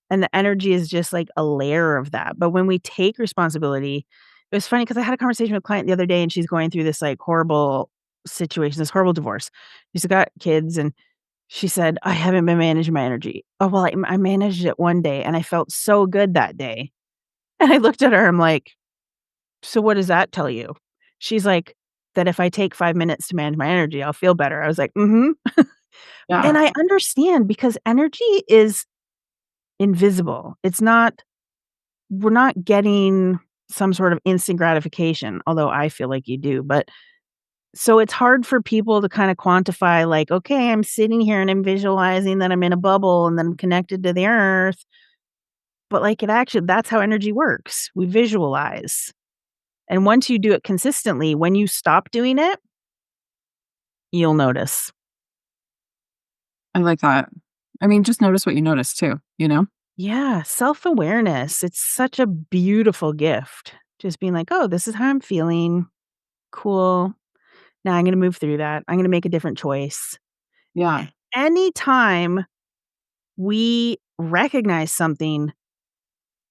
and the energy is just like a layer of that. But when we take responsibility, it was funny because I had a conversation with a client the other day, and she's going through this like horrible situation, this horrible divorce. She's got kids, and she said, "I haven't been managing my energy." Oh, well, I managed it one day, and I felt so good that day. And I looked at her, I'm like, "So what does that tell you?" She's like, "That if I take 5 minutes to manage my energy, I'll feel better." I was like, "Mhm." And Yeah. I understand because energy is invisible. It's not We're not getting some sort of instant gratification, although I feel like you do, but so it's hard for people to kinda quantify like, "Okay, I'm sitting here and I'm visualizing that I'm in a bubble and then I'm connected to the earth." But, like, it actually that's how energy works. We visualize. And once you do it consistently, when you stop doing it, you'll notice. I like that. I mean, just notice what you notice too, you know? Yeah, self-awareness. It's such a beautiful gift. Just being like, "Oh, this is how I'm feeling. Cool. Now I'm gonna move through that. I'm gonna make a different choice." Yeah. Anytime we recognize something,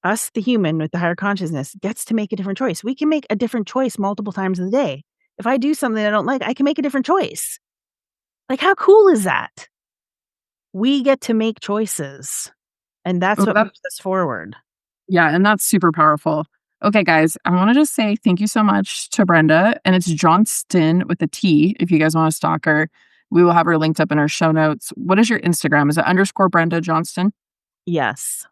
us, the human with the higher consciousness, gets to make a different choice. We can make a different choice multiple times in the day. If I do something I don't like, I can make a different choice. Like, how cool is that? We get to make choices, and that's Oh, what that moves us forward. yeah, and that's super powerful. Okay, guys, I wanna just say thank you so much to Brenda, and it's Johnston with a T if you guys wanna stalk her. We will have her linked up in our show notes. What is your Instagram? Is it underscore Brenda Johnston? Yes.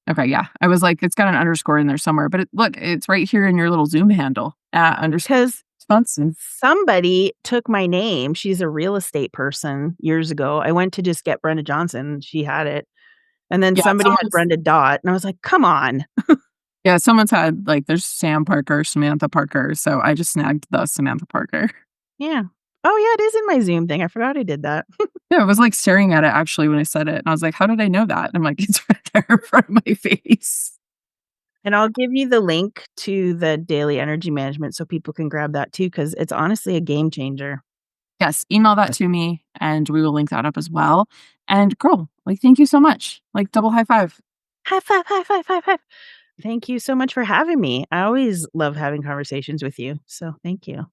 Okay, yeah. I was like, it's got an underscore in there somewhere, but look, it's right here in your little Zoom handle at underscore Because Johnston. somebody took my name. She's a real estate person years ago. I went to just get Brenda Johnson, she had it, and then Yeah, somebody had someone's Brenda Dot, and I was like, "Come on." yeah, someone's had like there's Sam Parker, Samantha Parker, so I just snagged the Samantha Parker. Yeah. Oh, yeah, it is in my Zoom thing. I forgot I did that. Yeah, I was like staring at it actually when I said it, and I was like, "How did I know that?" And I'm like, "It's right there in front of my face." And I'll give you the link to the daily energy management so people can grab that too, because it's honestly a game changer. Yes, email that to me, and we will link that up as well. And girl, like, thank you so much. Like, double high five. High five, high five, high five. Thank you so much for having me. I always love having conversations with you, so thank you.